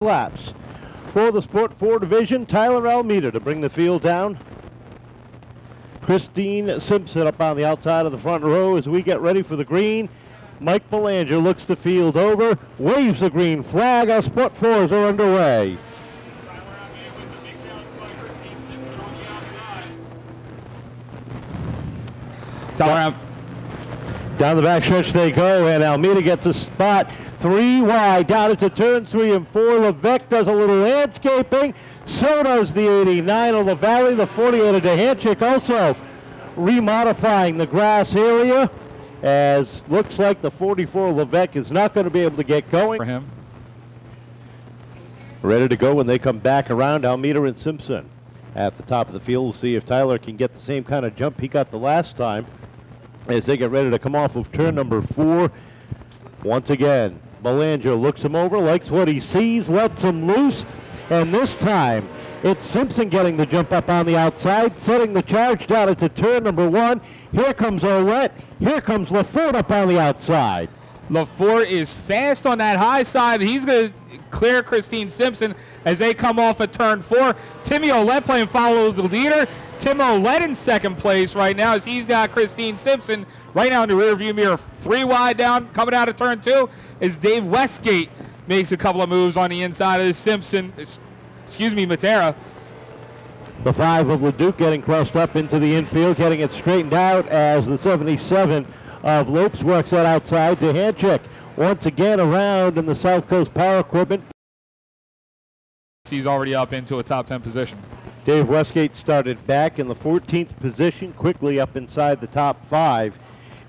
laps. For the Sport 4 division, Tyler Almeida to bring the field down. Christine Simpson up on the outside of the front row as we get ready for the green. Mike Belanger looks the field over, waves the green flag. Our Sport 4s are underway. Down the back stretch they go, and Almeida gets a spot. 3 wide, down into turns 3 and 4. Levesque does a little landscaping. So does the 89 of LaValle. The 48 of DeHanchik also remodifying the grass area, as looks like the 44 Levesque is not going to be able to get going. For him. Ready to go when they come back around. Almeida and Simpson at the top of the field. We'll see if Tyler can get the same kind of jump he got the last time as they get ready to come off of turn number 4. Once again, Belanger looks him over, likes what he sees, lets him loose, and this time it's Simpson getting the jump up on the outside, setting the charge down into turn number 1. Here comes Olette, here comes LaForte up on the outside. LaForte is fast on that high side. He's going to clear Christine Simpson as they come off at turn 4. Timmy Olette playing follows the leader. Tim Olette in second place right now as he's got Christine Simpson right now in the rear view mirror. 3 wide down, coming out of turn 2 as Dave Westgate makes a couple of moves on the inside of Matera. The 5 of Leduc getting crossed up into the infield, getting it straightened out as the 77 of Lopes works that outside. DeHanchik once again around in the South Coast Power Equipment. He's already up into a top 10 position. Dave Westgate started back in the 14th position, quickly up inside the top 5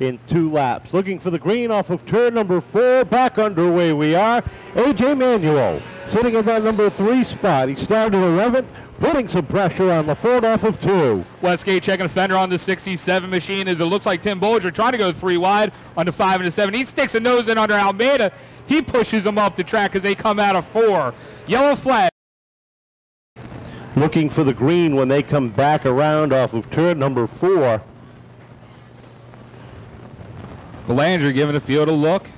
in 2 laps. Looking for the green off of turn number 4. Back underway we are. AJ Manuel sitting in that number 3 spot. He started 11th, putting some pressure on LaForte off of 2. Westgate checking a fender on the 67 machine as it looks like Tim Bolger trying to go 3 wide on the 5 and the 7. He sticks a nose in under Almeida. He pushes him up the track as they come out of 4. Yellow flag. Looking for the green when they come back around off of turn number 4. Belanger giving the field a look.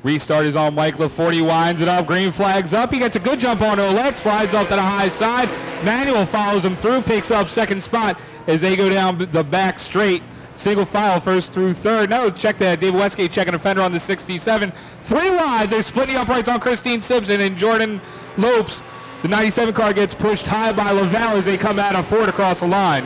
Restart is on Mike LaForte. He winds it up. Green flag's up. He gets a good jump on Olette. Slides off to the high side. Manuel follows him through. Picks up second spot as they go down the back straight. Single file first through third. No, check that. Dave Westgate checking a fender on the 67. 3 wide. They're splitting the uprights on Christine Simpson and Jordan Lopes. The 97 car gets pushed high by LaValle as they come out of 4 across the line.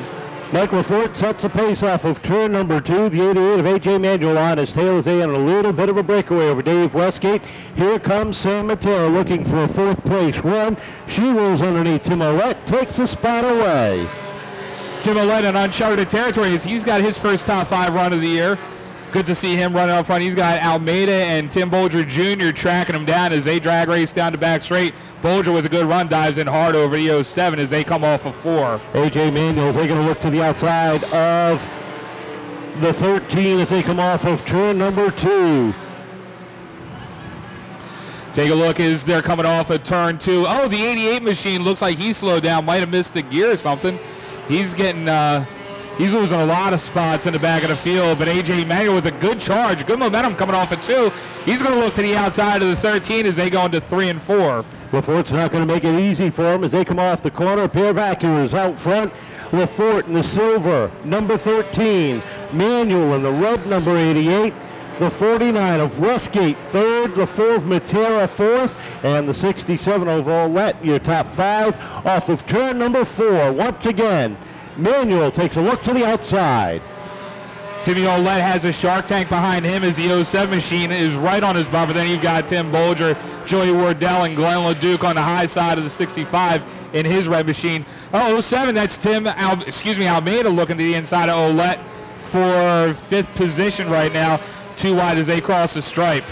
Mike LaForte sets the pace off of turn number 2. The 88 of AJ Manuel on his tail as they had a little bit of a breakaway over Dave Westgate. Here comes Sam Matera looking for a 4th place run. She rolls underneath Tim Olette, takes the spot away. Tim Olette in uncharted territory as he's got his first top 5 run of the year. Good to see him running up front. He's got Almeida and Tim Bolger Jr. tracking him down as they drag race down the back straight. Bolger with a good run dives in hard over the 07 as they come off of 4. AJ Manuel, they're going to look to the outside of the 13 as they come off of turn number 2. Take a look as they're coming off of turn 2. Oh, the 88 machine looks like he slowed down. Might have missed a gear or something. He's getting... He's losing a lot of spots in the back of the field, but AJ Manuel with a good charge, good momentum coming off at 2. He's going to look to the outside of the 13 as they go into 3 and 4. LaForte's not going to make it easy for him as they come off the corner. A pair of Acuras out front. LaForte in the silver, number 13. Manuel in the red, number 88. The 49 of Westgate, 3rd. The 4 of Matera, 4th. And the 67 of Olette, your top 5. Off of turn number 4, once again. Manuel takes a look to the outside. Timmy Olette has a Shark Tank behind him as the 07 machine is right on his bumper. Then you've got Tim Bolger, Joey Wardell, and Glenn LeDuc on the high side of the 65 in his red machine. Oh, 07, that's Almeida looking to the inside of Olette for 5th position right now. 2 wide as they cross the stripe.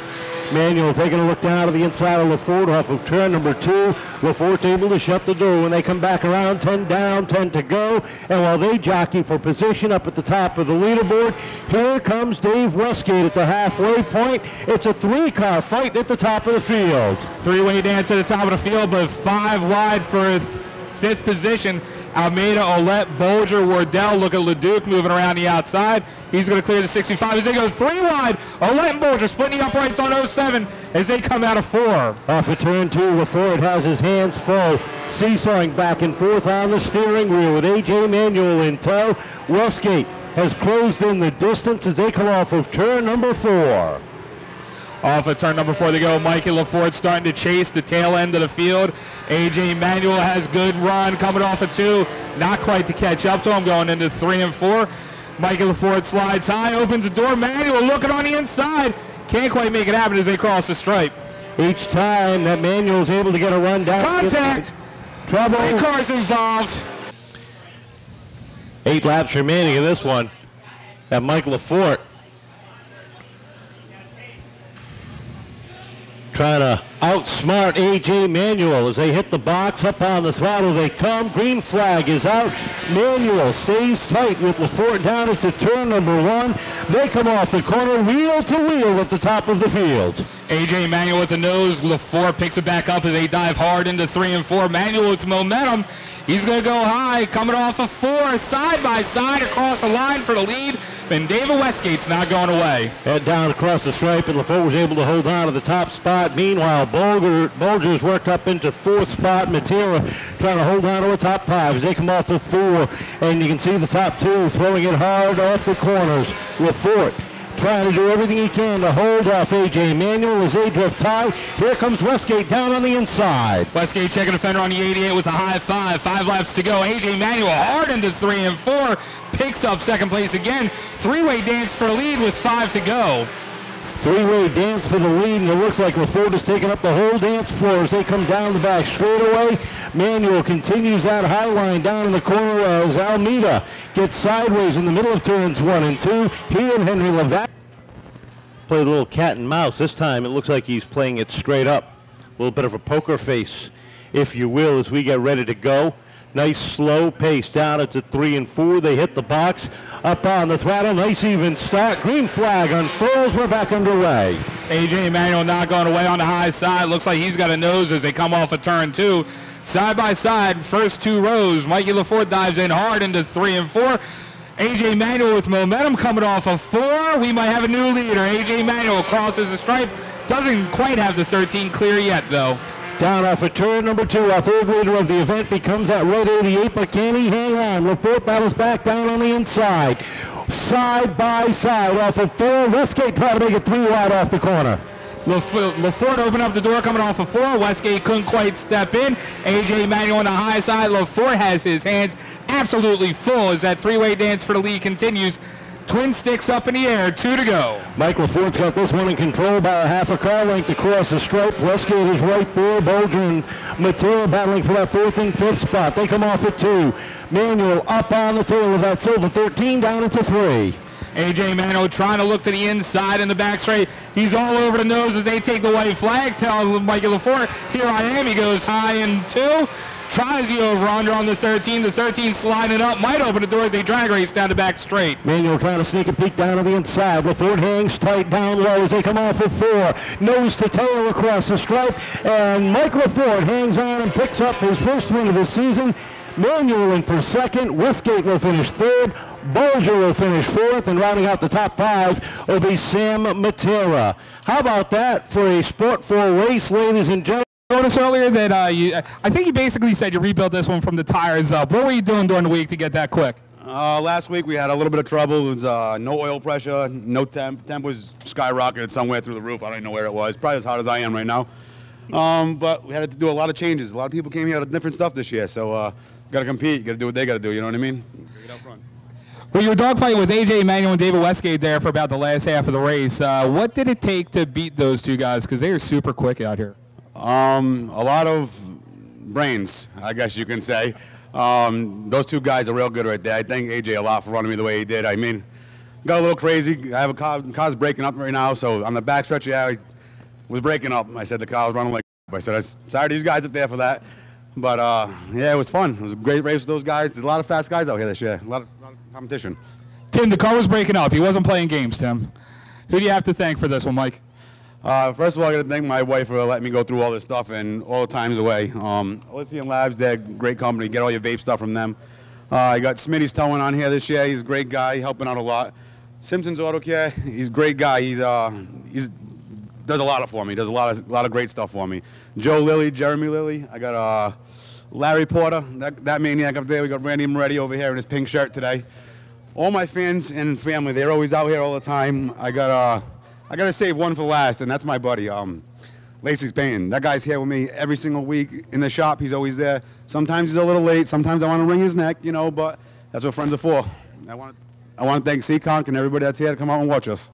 Manuel taking a look down to the inside of LaForte off of turn number 2. LaForte's able to shut the door when they come back around. 10 down, 10 to go. And while they jockey for position up at the top of the leaderboard, here comes Dave Westgate at the halfway point. It's a 3-car fight at the top of the field. 3-way dance at the top of the field, but 5 wide for 5th position. Almeida, Olette, Bolger, Wardell. Look at LeDuc moving around the outside. He's going to clear the 65 as they go 3 wide. Olette and Bolger splitting the uprights on 07 as they come out of 4. Off of turn 2, LaFord has his hands full, seesawing back and forth on the steering wheel with A.J. Manuel in tow. Westgate has closed in the distance as they come off of turn number 4. Off of turn number 4 they go. Mikey LaFord starting to chase the tail end of the field. A.J. Manuel has good run coming off of 2. Not quite to catch up to him, going into 3 and 4. Mikey LaFord slides high, opens the door. Manuel looking on the inside. Can't quite make it happen as they cross the stripe. Each time that Manuel is able to get a run down. Contact! Trouble. 3 cars involved. 8 laps remaining in this one. At Mike LaFort trying to outsmart A.J. Manuel as they hit the box. Up on the throttle they come. Green flag is out. Manuel stays tight with LaFort down into turn number 1. They come off the corner wheel to wheel at the top of the field. A.J. Manuel with the nose. LaFort picks it back up as they dive hard into 3 and 4. Manuel with momentum. He's going to go high, coming off of 4, side by side across the line for the lead. And David Westgate's not going away. Head down across the stripe, and LaFort was able to hold on to the top spot. Meanwhile, Bulger's worked up into 4th spot. Matera trying to hold on to a top 5 as they come off of 4. And you can see the top 2 throwing it hard off the corners. LaFort trying to do everything he can to hold off A.J. Manuel as they drift high. Here comes Westgate down on the inside. Westgate checking the fender on the 88 with a high 5. 5 laps to go. A.J. Manuel hard into 3 and 4. Picks up second place again. 3-way dance for a lead with 5 to go. 3-way dance for the lead, and it looks like LaFord has taken up the whole dance floor as they come down the back straightaway. Manuel continues that high line down in the corner as Almeida gets sideways in the middle of turns 1 and 2. He and Henry Levac play a little cat and mouse. This time it looks like he's playing it straight up. A little bit of a poker face, if you will, as we get ready to go. Nice slow pace down into 3 and 4. They hit the box. Up on the throttle. Nice even start. Green flag unfurls. We're back underway. A.J. Manuel not going away on the high side. Looks like he's got a nose as they come off of turn 2. Side by side, first 2 rows. Mikey LaFort dives in hard into 3 and 4. A.J. Manuel with momentum coming off of 4. We might have a new leader. A.J. Manuel crosses the stripe. Doesn't quite have the 13 clear yet, though. Down off of turn number 2, our 3rd leader of the event becomes that red 88, but can he hang on? LaFort battles back down on the inside. Side by side off of 4. Westgate trying to make it 3 wide off the corner. LaFort opened up the door coming off of 4. Westgate couldn't quite step in. A.J. Manuel on the high side. LaFort has his hands absolutely full as that 3-way dance for the lead continues. Twin sticks up in the air, 2 to go. Mike LaFort's got this one in control by a half a car length across the stripe. Westgate is right there. Bulger and Matera battling for that 4th and 5th spot. They come off at 2. Manuel up on the tail of that silver 13 down into 3. A.J. Manuel trying to look to the inside in the back straight. He's all over the nose as they take the white flag. Tell Mikey LaFort, here I am. He goes high in 2. Tries the over-under on the 13. The 13 sliding up. Might open the door as they drag race down the back straight. Manuel trying to sneak a peek down on the inside. LaFort hangs tight down low as they come off at 4. Nose to tail across the stripe. And Mike LaFort hangs on and picks up his first win of the season. Manuel in for 2nd. Westgate will finish 3rd. Bulger will finish 4th. And rounding out the top 5 will be Sam Matera. How about that for a Sport 4 race, ladies and gentlemen? Notice earlier that I think you basically said you rebuilt this one from the tires up. What were you doing during the week to get that quick? Last week we had a little bit of trouble. It was no oil pressure, no temp. Temp was skyrocketed somewhere through the roof. I don't even know where it was. Probably as hot as I am right now. But we had to do a lot of changes. A lot of people came here with different stuff this year. So got to compete. Got to do what they got to do. You know what I mean? Get out front. Well, you were dogfighting with A.J. Manuel and David Westgate there for about the last half of the race. What did it take to beat those 2 guys? Because they are super quick out here. A lot of brains, I guess you can say. Those 2 guys are real good right there. I thank AJ a lot for running me the way he did. I mean, got a little crazy. I have a car's breaking up right now, so on the back stretch, yeah, I was breaking up. I said the car was running like I said, I'm sorry to these guys up there for that. But, yeah, it was fun. It was a great race with those guys. There's a lot of fast guys out here this year. A lot of competition. Tim, the car was breaking up. He wasn't playing games, Tim. Who do you have to thank for this one, Mike? First of all, I got to thank my wife for letting me go through all this stuff and all the times away. Elysian Labs, they're a great company. Get all your vape stuff from them. I got Smitty's towing on here this year. He's a great guy, helping out a lot. Simpson's Auto Care, he's a great guy. He's does a lot for me. Does a lot of great stuff for me. Joe Lilly, Jeremy Lilly. I got Larry Porter, that maniac up there. We got Randy Moretti over here in his pink shirt today. All my fans and family, they're always out here all the time. I gotta save one for last, and that's my buddy, Lacey's Payne. That guy's here with me every single week in the shop. He's always there. Sometimes he's a little late. Sometimes I want to wring his neck, you know, but that's what friends are for. I want to thank Seekonk and everybody that's here to come out and watch us.